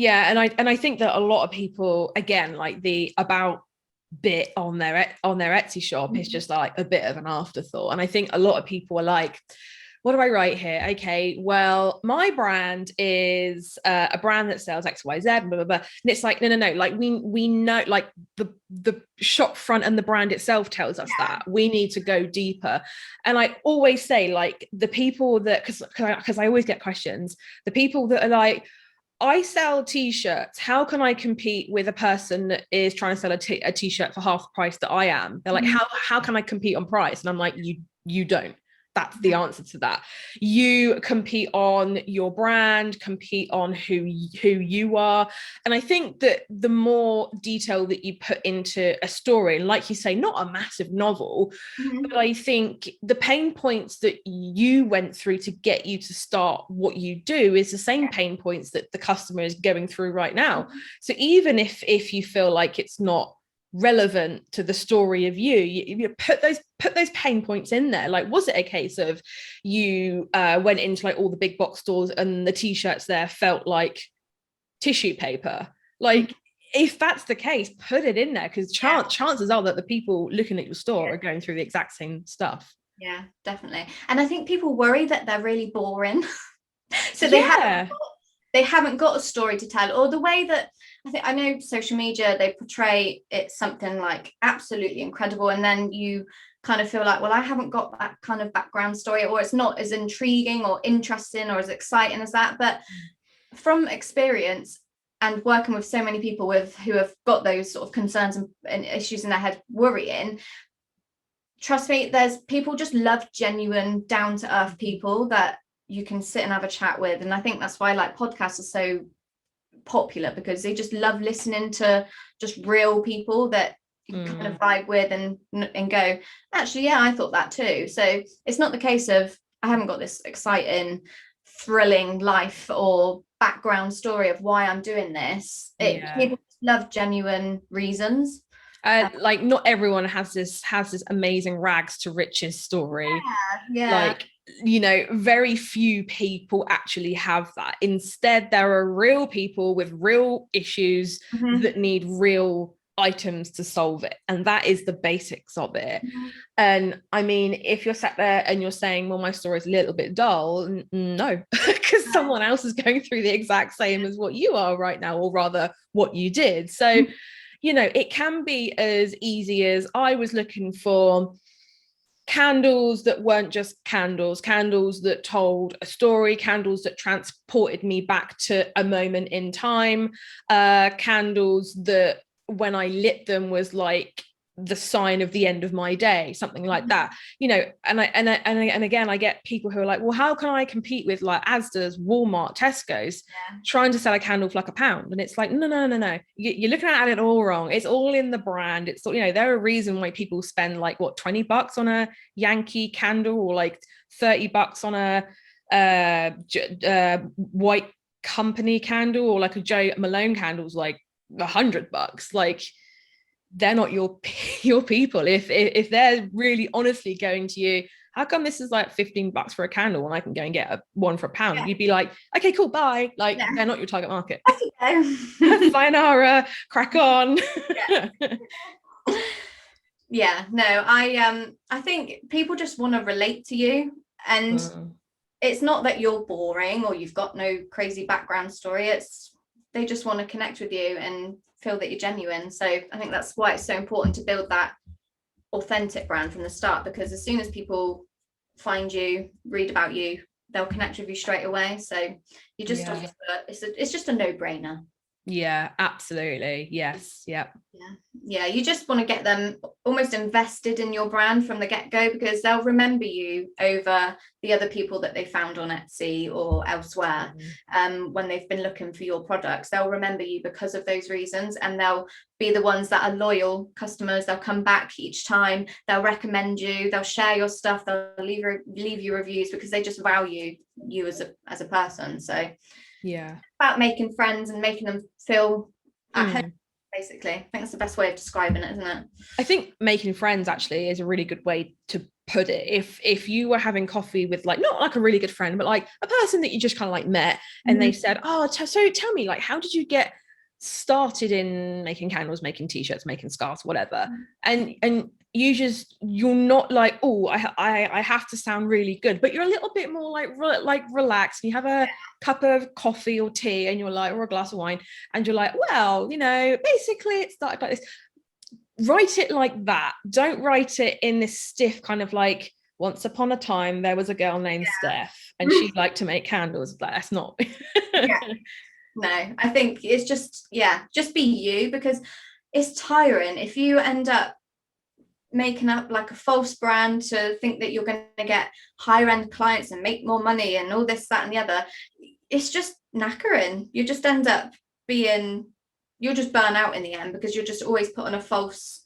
Yeah, and I think that a lot of people, again, like the about bit on their Etsy shop is just like a bit of an afterthought. And I think a lot of people are like, what do I write here? Okay, well, my brand is a brand that sells XYZ, blah, blah, blah. And it's like, no. Like we know, like the shop front and the brand itself tells us that we need to go deeper. And I always say, like, the people that, because I always get questions, the people that are like, I sell t-shirts. How can I compete with a person that is trying to sell a t-shirt for half the price that I am? They're like, how can I compete on price? And I'm like, you don't. That's the answer to that. You compete on your brand, compete on who you are. And I think that the more detail that you put into a story, and like you say, not a massive novel, but I think the pain points that you went through to get you to start what you do is the same pain points that the customer is going through right now. So even if you feel like it's not relevant to the story of you put those pain points in there. Like, was it a case of you went into like all the big box stores and the t-shirts there felt like tissue paper? Like, if that's the case, put it in there, because chances are that the people looking at your store are going through the exact same stuff. Yeah, definitely. And I think people worry that they're really boring. So they haven't got a story to tell, or the way that I know social media, they portray it's something like absolutely incredible, and then you kind of feel like, well, I haven't got that kind of background story, or it's not as intriguing or interesting or as exciting as that. But from experience and working with so many people who have got those sort of concerns and issues in their head, worrying, trust me, there's people just love genuine, down-to-earth people that you can sit and have a chat with. And I think that's why like podcasts are so popular, because they just love listening to just real people that you kind of vibe with and go, actually, yeah, I thought that too. So it's not the case of I haven't got this exciting, thrilling life or background story of why I'm doing this. People love genuine reasons. Like, not everyone has this amazing rags to riches story. Like, very few people actually have that. Instead, there are real people with real issues that need real items to solve it, and that is the basics of it. And I mean, if you're sat there and you're saying, well, my story is a little bit dull, no, because someone else is going through the exact same as what you are right now, or rather what you did. So it can be as easy as, I was looking for candles that weren't just candles that told a story, candles that transported me back to a moment in time, candles that when I lit them was like the sign of the end of my day, something like that. And again, I get people who are like, well, how can I compete with like Asda's, Walmart, Tesco's, trying to sell a candle for like £1? And it's like, no, you're looking at it all wrong. It's all in the brand. It's, there are a reason why people spend like what, $20 on a Yankee candle, or like $30 on a white company candle, or like a Joe Malone candle's like $100. Like, they're not your people. If they're really honestly going to you, how come this is like $15 for a candle when I can go and get one for £1? You'd be like, okay, cool, bye. Like, they're not your target market. Sayonara, crack on. I think people just want to relate to you, and it's not that you're boring or you've got no crazy background story. It's they just want to connect with you and feel that you're genuine. So I think that's why it's so important to build that authentic brand from the start, because as soon as people find you, read about you, they'll connect with you straight away. So you just it's just a no-brainer. Yeah, absolutely. Yes. Yeah, you just want to get them almost invested in your brand from the get-go, because they'll remember you over the other people that they found on Etsy or elsewhere. When they've been looking for your products, they'll remember you because of those reasons, and they'll be the ones that are loyal customers. They'll come back each time, they'll recommend you, they'll share your stuff, they'll leave you reviews, because they just value you as a person. So about making friends and making them feel at home, basically. I think that's the best way of describing it, isn't it? I think making friends actually is a really good way to put it, if you were having coffee with like, not like a really good friend, but like a person that you just kind of like met, and they said, oh, so tell me, like, how did you get started in making candles, making t-shirts, making scarves, whatever, and you're not like, oh, I have to sound really good, but you're a little bit more like relaxed, and you have a cup of coffee or tea, and you're like, or a glass of wine, and you're like, well, basically it started like this. Write it like that. Don't write it in this stiff kind of like, once upon a time there was a girl named Steph and she liked to make candles. Like, that's not. No, I think it's just be you, because it's tiring if you end up making up like a false brand to think that you're going to get higher end clients and make more money and all this, that and the other. It's just knackering. You just end up you'll just burn out in the end, because you're just always put on a false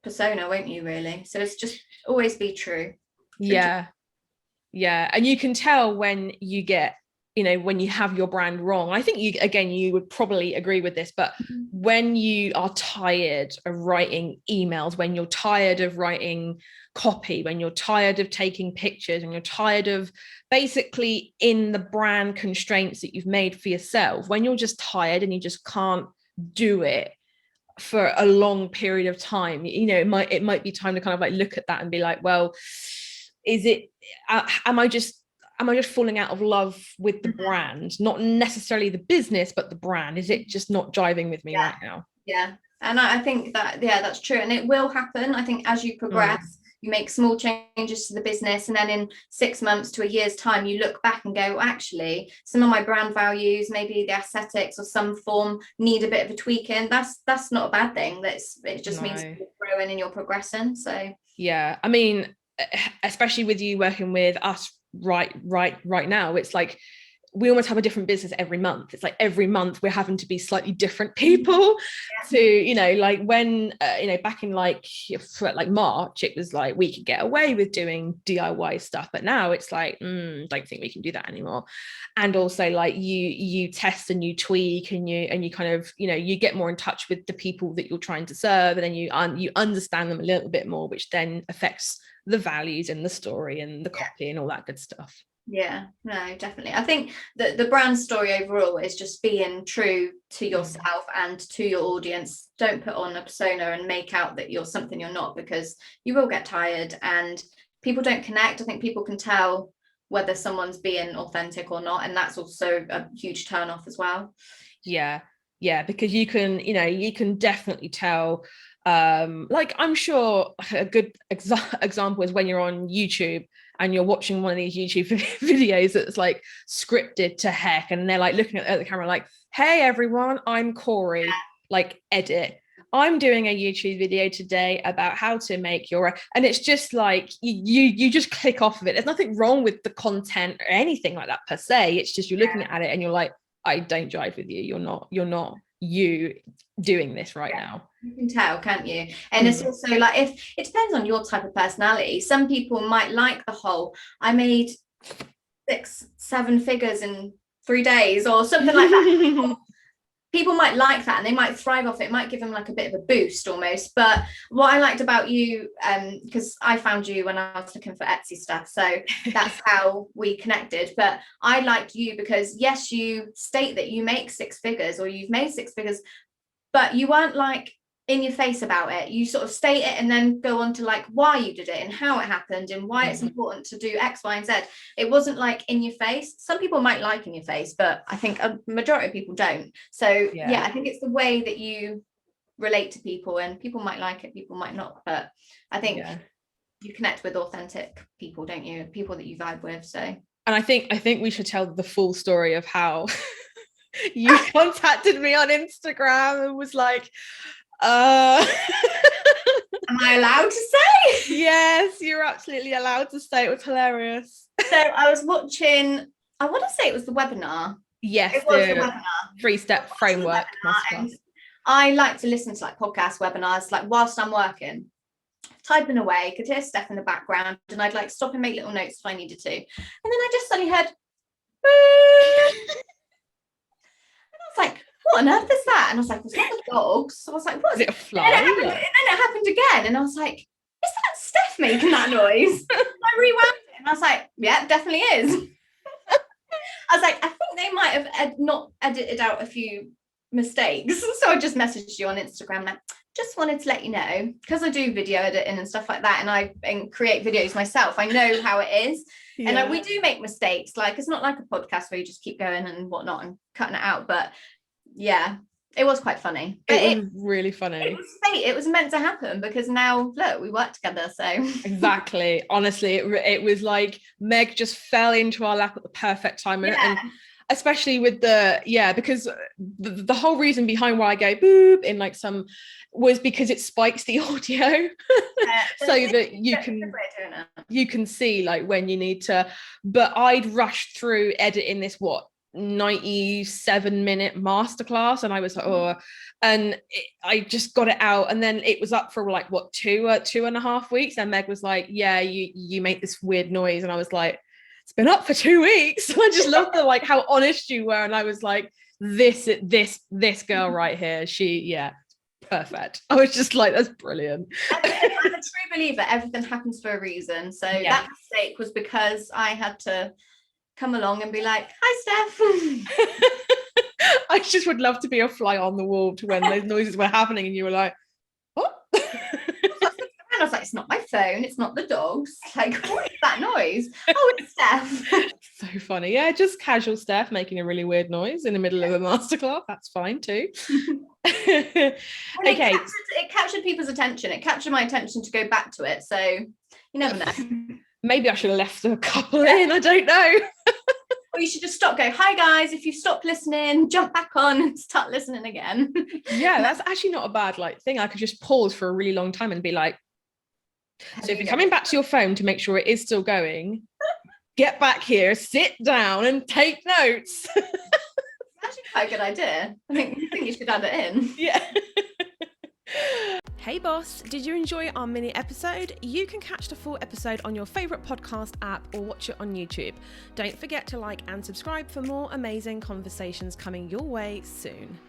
persona, won't you, really? So it's just always be true. Yeah and you can tell when you get, when you have your brand wrong. I think you would probably agree with this, but when you are tired of writing emails, when you're tired of writing copy, when you're tired of taking pictures, and you're tired of basically in the brand constraints that you've made for yourself, when you're just tired and you just can't do it for a long period of time, it might be time to kind of like look at that and be like, well, is it, am I just falling out of love with the brand, not necessarily the business, but the brand? Is it just not jiving with me right now? Yeah. And I think that, that's true. And it will happen. I think as you progress, you make small changes to the business, and then in 6 months to a year's time, you look back and go, well, actually, some of my brand values, maybe the aesthetics or some form, need a bit of a tweaking. That's not a bad thing. It just means you're growing and you're progressing. So yeah, I mean, especially with you working with us right now, it's like we almost have a different business every month. It's like every month we're having to be slightly different people to, like when, back in like March, it was like we could get away with doing DIY stuff, but now it's like, don't think we can do that anymore. And also like you test and you tweak and you kind of, you get more in touch with the people that you're trying to serve, and then you understand them a little bit more, which then affects the values and the story and the copy and all that good stuff. Yeah, no, definitely. I think that the brand story overall is just being true to yourself and to your audience. Don't put on a persona and make out that you're something you're not, because you will get tired and people don't connect. I think people can tell whether someone's being authentic or not, and that's also a huge turn off as well. Yeah, because you can definitely tell. Like, I'm sure a good example is when you're on YouTube and you're watching one of these YouTube videos that's like scripted to heck, and they're like looking at the camera like, hey everyone, I'm Corey, like, edit, I'm doing a YouTube video today about how to make and it's just like you just click off of it. There's nothing wrong with the content or anything like that per se. It's just you're looking at it and you're like, I don't jive with you. You're not you doing this right now. You can tell, can't you? And it's also like, if it depends on your type of personality. Some people might like the whole, I made 6-7 figures in 3 days or something like that. People might like that and they might thrive off it. It might give them like a bit of a boost almost. But what I liked about you, because I found you when I was looking for Etsy stuff, so that's how we connected. But I liked you because, yes, you state that you make 6 figures or you've made 6 figures, but you weren't like in your face about it. You sort of state it and then go on to like why you did it and how it happened and why it's important to do X, Y, and Z. It wasn't like in your face. Some people might like in your face, but I think a majority of people don't. So I think it's the way that you relate to people, and people might like it, people might not, but I think you connect with authentic people, don't you? People that you vibe with. So, and I think we should tell the full story of how you contacted me on Instagram and was like, am I allowed to say? Yes, you're absolutely allowed to say. It was hilarious. So I was watching, I want to say it was the webinar. Yes, it was the webinar. 3-step framework. I like to listen to like podcast webinars, like whilst I'm working, typing away, could hear Steph in the background, and I'd like stop and make little notes if I needed to. And then I just suddenly heard, and I was like, what on earth is that? And I was like, was that the dogs? So I was like, what is it? A fly? And then it happened again. And I was like, that Steph making that noise? I rewound it and I was like, yeah, it definitely is. I was like, I think they might have not edited out a few mistakes. So I just messaged you on Instagram, like, just wanted to let you know, because I do video editing and stuff like that, and I create videos myself. I know how it is. Yeah. And we do make mistakes. Like, it's not like a podcast where you just keep going and whatnot and cutting it out. But yeah, it was quite funny. But it was really funny. It was fate. It was meant to happen, because now look, we work together. So exactly. Honestly, it was like Meg just fell into our lap at the perfect time. And especially with because the whole reason behind why I go boop in like some was because it spikes the audio so that you can see like when you need to. But I'd rushed through editing this 97-minute masterclass, and I was like, I just got it out, and then it was up for like 2.5 weeks, and Meg was like, yeah, you make this weird noise, and I was like, it's been up for 2 weeks. I just loved the like how honest you were, and I was like, this girl right here, perfect. I was just like, that's brilliant. I'm a true believer, everything happens for a reason. So that mistake was because I had to come along and be like, hi Steph. I just would love to be a fly on the wall to when those noises were happening and you were like, what? I was like, it's not my phone, it's not the dogs. Like, what is that noise? Oh, it's Steph. So funny. Yeah, just casual Steph making a really weird noise in the middle of a masterclass. That's fine too. Okay. It captured people's attention. It captured my attention to go back to it. So you never know. Maybe I should have left a couple in. I don't know. Or you should just stop, go, hi guys, if you stop listening, jump back on and start listening again. Yeah, that's actually not a bad like thing. I could just pause for a really long time and be like, so if you're coming back to your phone to make sure it is still going, get back here, sit down and take notes. Actually quite a good idea. I think you should add it in. Yeah. Hey boss, did you enjoy our mini episode? You can catch the full episode on your favourite podcast app or watch it on YouTube. Don't forget to like and subscribe for more amazing conversations coming your way soon.